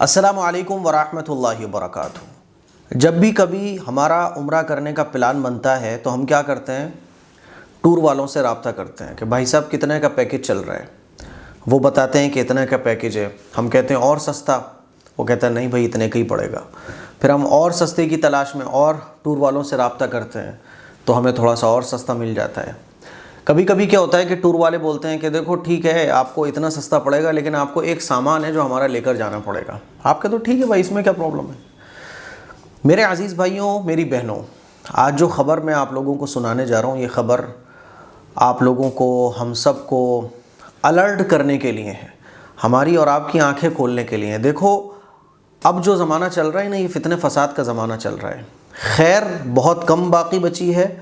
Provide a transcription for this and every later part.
السلام علیکم ورحمۃ اللہ وبرکاتہ۔ جب بھی کبھی ہمارا عمرہ کرنے کا پلان بنتا ہے تو ہم کیا کرتے ہیں، ٹور والوں سے رابطہ کرتے ہیں کہ بھائی صاحب کتنے کا پیکج چل رہا ہے۔ وہ بتاتے ہیں کہ اتنے کا پیکج ہے، ہم کہتے ہیں اور سستا، وہ کہتا ہے نہیں بھائی اتنے کا ہی پڑے گا۔ پھر ہم اور سستے کی تلاش میں اور ٹور والوں سے رابطہ کرتے ہیں تو ہمیں تھوڑا سا اور سستا مل جاتا ہے۔ کبھی کبھی کیا ہوتا ہے کہ ٹور والے بولتے ہیں کہ دیکھو ٹھیک ہے آپ کو اتنا سستا پڑے گا، لیکن آپ کو ایک سامان ہے جو ہمارا لے کر جانا پڑے گا۔ آپ کہتے ہو ٹھیک ہے بھائی اس میں کیا پرابلم ہے۔ میرے عزیز بھائیوں، میری بہنوں، آج جو خبر میں آپ لوگوں کو سنانے جا رہا ہوں، یہ خبر آپ لوگوں کو، ہم سب کو الرٹ کرنے کے لیے ہے، ہماری اور آپ کی آنکھیں کھولنے کے لیے ہے۔ دیکھو اب جو زمانہ چل رہا ہے نا، یہ فتنہ فساد کا زمانہ چل رہا ہے۔ خیر بہت کم باقی بچی ہے،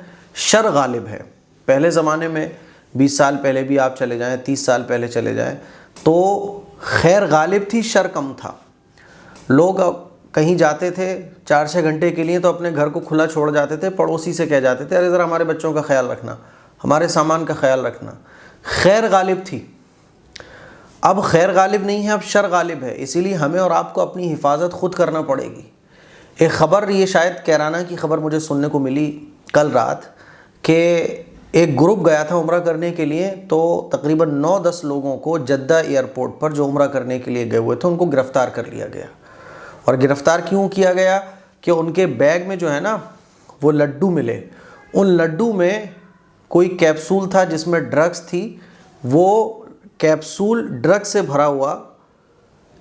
شر غالب ہے۔ پہلے زمانے میں 20 سال پہلے بھی آپ چلے جائیں، 30 سال پہلے چلے جائیں تو خیر غالب تھی، شر کم تھا۔ لوگ کہیں جاتے تھے 4-6 گھنٹے کے لیے تو اپنے گھر کو کھلا چھوڑ جاتے تھے، پڑوسی سے کہہ جاتے تھے ارے ذرا ہمارے بچوں کا خیال رکھنا، ہمارے سامان کا خیال رکھنا۔ خیر غالب تھی، اب خیر غالب نہیں ہے، اب شر غالب ہے۔ اسی لیے ہمیں اور آپ کو اپنی حفاظت خود کرنا پڑے گی۔ ایک خبر، یہ شاید کیرانہ کی خبر مجھے سننے کو ملی کل رات، کہ ایک گروپ گیا تھا عمرہ کرنے کے لیے، تو تقریباً 9-10 لوگوں کو جدہ ایئرپورٹ پر جو عمرہ کرنے کے لیے گئے ہوئے تھے ان کو گرفتار کر لیا گیا۔ اور گرفتار کیوں کیا گیا کہ ان کے بیگ میں جو ہے نا وہ لڈو ملے۔ ان لڈو میں کوئی کیپسول تھا جس میں ڈرگس تھی، وہ کیپسول ڈرگ سے بھرا ہوا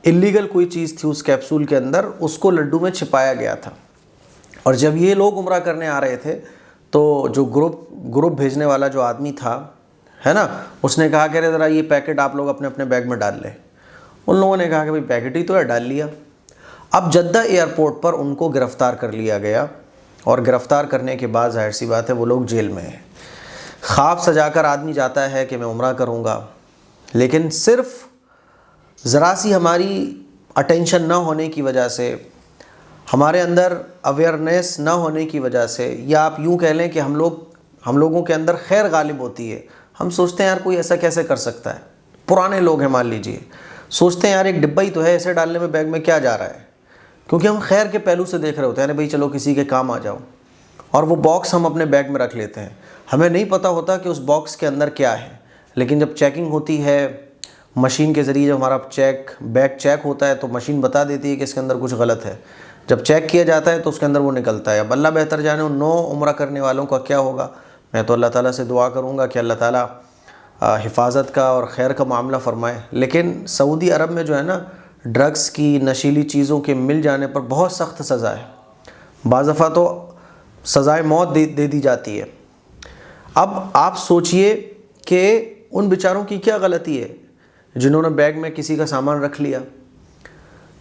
اللیگل کوئی چیز تھی اس کیپسول کے اندر، اس کو لڈو میں چھپایا گیا تھا۔ اور جب یہ لوگ عمرہ کرنے آ رہے تھے تو جو گروپ بھیجنے والا جو آدمی تھا ہے نا، اس نے کہا کہ ذرا یہ پیکٹ آپ لوگ اپنے اپنے بیگ میں ڈال لیں۔ ان لوگوں نے کہا کہ بھائی پیکٹ ہی تو ہے، ڈال لیا۔ اب جدہ ایئرپورٹ پر ان کو گرفتار کر لیا گیا، اور گرفتار کرنے کے بعد ظاہر سی بات ہے وہ لوگ جیل میں ہیں۔ خواب سجا کر آدمی جاتا ہے کہ میں عمرہ کروں گا، لیکن صرف ذرا سی ہماری اٹینشن نہ ہونے کی وجہ سے، ہمارے اندر اویئرنیس نہ ہونے کی وجہ سے، یا آپ یوں کہہ لیں کہ ہم لوگوں کے اندر خیر غالب ہوتی ہے۔ ہم سوچتے ہیں یار کوئی ایسا کیسے کر سکتا ہے، پرانے لوگ ہیں مان لیجئے، سوچتے ہیں یار ایک ڈبہ ہی تو ہے، ایسے ڈالنے میں بیگ میں کیا جا رہا ہے، کیونکہ ہم خیر کے پہلو سے دیکھ رہے ہوتے ہیں بھائی چلو کسی کے کام آ جاؤ، اور وہ باکس ہم اپنے بیگ میں رکھ لیتے ہیں۔ ہمیں نہیں پتہ ہوتا کہ اس باکس کے اندر کیا ہے، لیکن جب چیکنگ ہوتی ہے مشین کے ذریعے، جب ہمارا بیگ چیک ہوتا ہے تو مشین بتا دیتی ہے کہ اس کے اندر کچھ غلط ہے۔ جب چیک کیا جاتا ہے تو اس کے اندر وہ نکلتا ہے۔ اب اللہ بہتر جانے ان 9 عمرہ کرنے والوں کا کیا ہوگا۔ میں تو اللہ تعالیٰ سے دعا کروں گا کہ اللہ تعالیٰ حفاظت کا اور خیر کا معاملہ فرمائے۔ لیکن سعودی عرب میں جو ہے نا، ڈرگس کی، نشیلی چیزوں کے مل جانے پر بہت سخت سزا ہے، بعض دفعہ تو سزائے موت دے دی جاتی ہے۔ اب آپ سوچئے کہ ان بیچاروں کی کیا غلطی ہے جنہوں نے بیگ میں کسی کا سامان رکھ لیا۔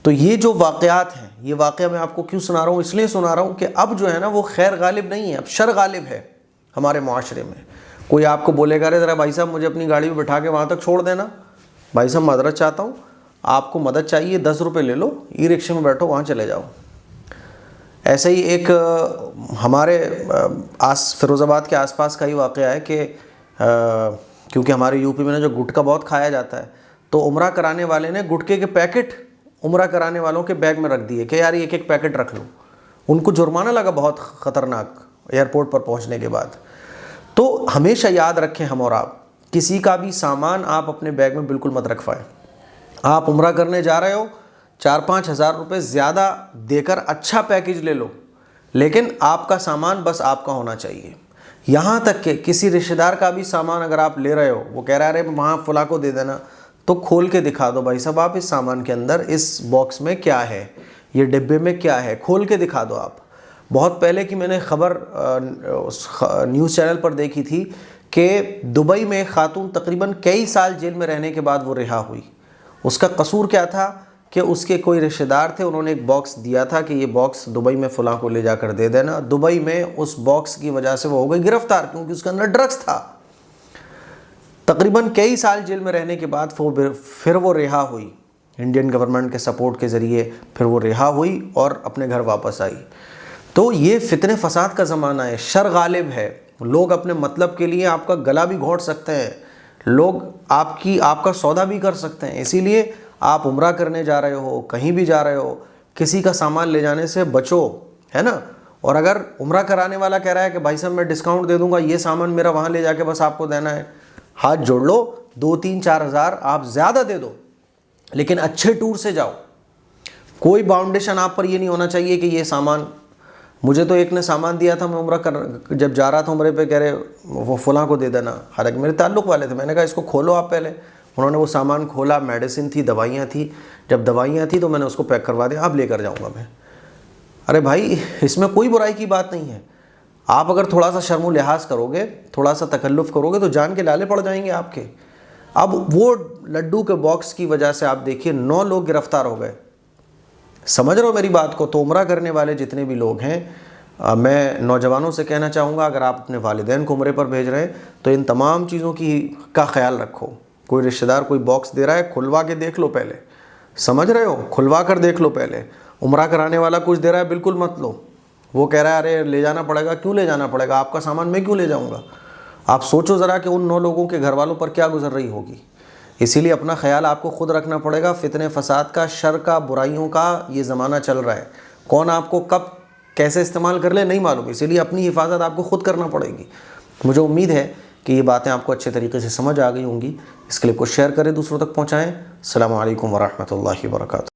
تو یہ جو واقعات ہیں، یہ واقعہ میں آپ کو کیوں سنا رہا ہوں، اس لیے سنا رہا ہوں کہ اب جو ہے نا وہ خیر غالب نہیں ہے، اب شر غالب ہے ہمارے معاشرے میں۔ کوئی آپ کو بولے گا ذرا بھائی صاحب مجھے اپنی گاڑی میں بٹھا کے وہاں تک چھوڑ دینا، بھائی صاحب معذرت چاہتا ہوں، آپ کو مدد چاہیے 10 روپے لے لو، ای رکشے میں بیٹھو وہاں چلے جاؤ۔ ایسے ہی ایک ہمارے فیروز آباد کے آس پاس کا ہی واقعہ ہے کہ کیونکہ ہمارے یو پی میں جو گٹکا بہت کھایا جاتا ہے، تو عمرہ کرانے والے نے گٹکے کے پیکٹ عمرہ کرانے والوں کے بیگ میں رکھ دیے کہ یار ایک ایک پیکٹ رکھ لو۔ ان کو جرمانہ لگا بہت خطرناک ایئرپورٹ پر پہنچنے کے بعد۔ تو ہمیشہ یاد رکھیں ہم اور آپ، کسی کا بھی سامان آپ اپنے بیگ میں بالکل مت رکھوائیں۔ آپ عمرہ کرنے جا رہے ہو، 4-5 ہزار روپے زیادہ دے کر اچھا پیکج لے لو، لیکن آپ کا سامان بس آپ کا ہونا چاہیے۔ یہاں تک کہ کسی رشتہ دار کا بھی سامان اگر آپ لے رہے ہو، وہ کہہ رہا ہے وہاں فلاں کو دے دینا، تو کھول کے دکھا دو بھائی صاحب آپ اس سامان کے اندر اس باکس میں کیا ہے، یہ ڈبے میں کیا ہے، کھول کے دکھا دو آپ۔ بہت پہلے کی میں نے خبر نیوز چینل پر دیکھی تھی کہ دبئی میں ایک خاتون تقریباً کئی سال جیل میں رہنے کے بعد وہ رہا ہوئی۔ اس کا قصور کیا تھا کہ اس کے کوئی رشتہ دار تھے، انہوں نے ایک باکس دیا تھا کہ یہ باکس دبئی میں فلاں کو لے جا کر دے دینا۔ دبئی میں اس باکس کی وجہ سے وہ ہو گئی گرفتار، کیونکہ اس کے اندر ڈرگس تھا۔ تقریباً کئی سال جیل میں رہنے کے بعد پھر وہ رہا ہوئی، انڈین گورنمنٹ کے سپورٹ کے ذریعے پھر وہ رہا ہوئی اور اپنے گھر واپس آئی۔ تو یہ فتنہ فساد کا زمانہ ہے، شر غالب ہے۔ لوگ اپنے مطلب کے لیے آپ کا گلا بھی گھونٹ سکتے ہیں، لوگ آپ کا سودا بھی کر سکتے ہیں۔ اسی لیے آپ عمرہ کرنے جا رہے ہو، کہیں بھی جا رہے ہو، کسی کا سامان لے جانے سے بچو، ہے نا. اور اگر عمرہ کرانے والا کہہ رہا ہے کہ بھائی صاحب میں ڈسکاؤنٹ دے دوں گا، یہ سامان میرا وہاں لے جا کے بس آپ کو دینا ہے، ہاتھ جوڑ لو، 2-3-4 ہزار آپ زیادہ دے دو، لیکن اچھے ٹور سے جاؤ. کوئی باؤنڈیشن آپ پر یہ نہیں ہونا چاہیے کہ یہ سامان. مجھے تو ایک نے سامان دیا تھا، میں عمرہ جب جا رہا تھا عمرے پہ، کہہ رہے وہ فلاں کو دے دینا، حالانکہ میرے تعلق والے تھے. میں نے کہا اس کو کھولو آپ پہلے. انہوں نے وہ سامان کھولا، میڈیسن تھی، دوائیاں تھیں. جب دوائیاں تھیں تو میں نے اس کو پیک کروا دیا، اب لے کر جاؤں گا میں. ارے بھائی اس میں کوئی برائی کی بات نہیں ہے. آپ اگر تھوڑا سا شرم و لحاظ کرو گے، تھوڑا سا تکلف کرو گے تو جان کے لالے پڑ جائیں گے آپ کے. اب وہ لڈو کے باکس کی وجہ سے آپ دیکھیے 9 لوگ گرفتار ہو گئے. سمجھ رہے ہو میری بات کو؟ تو عمرہ کرنے والے جتنے بھی لوگ ہیں، میں نوجوانوں سے کہنا چاہوں گا، اگر آپ اپنے والدین کو عمرے پر بھیج رہے ہیں تو ان تمام چیزوں کا خیال رکھو. کوئی رشتہ دار کوئی باکس دے رہا ہے، کھلوا کے دیکھ لو پہلے. سمجھ رہے ہو؟ کھلوا کر دیکھ لو پہلے. عمرہ کرانے والا کچھ دے رہا ہے، بالکل مت لو. وہ کہہ رہا ہے ارے لے جانا پڑے گا. کیوں لے جانا پڑے گا؟ آپ کا سامان میں کیوں لے جاؤں گا؟ آپ سوچو ذرا کہ ان 9 لوگوں کے گھر والوں پر کیا گزر رہی ہوگی. اسی لیے اپنا خیال آپ کو خود رکھنا پڑے گا. فتنے فساد کا، شر کا، برائیوں کا یہ زمانہ چل رہا ہے. کون آپ کو کب کیسے استعمال کر لے نہیں معلوم، اسی لیے اپنی حفاظت آپ کو خود کرنا پڑے گی. مجھے امید ہے کہ یہ باتیں آپ کو اچھے طریقے سے سمجھ آ گئی ہوں گی. اس کلپ کو شیئر کریں، دوسروں تک پہنچائیں. السلام علیکم ورحمۃ اللہ وبرکاتہ.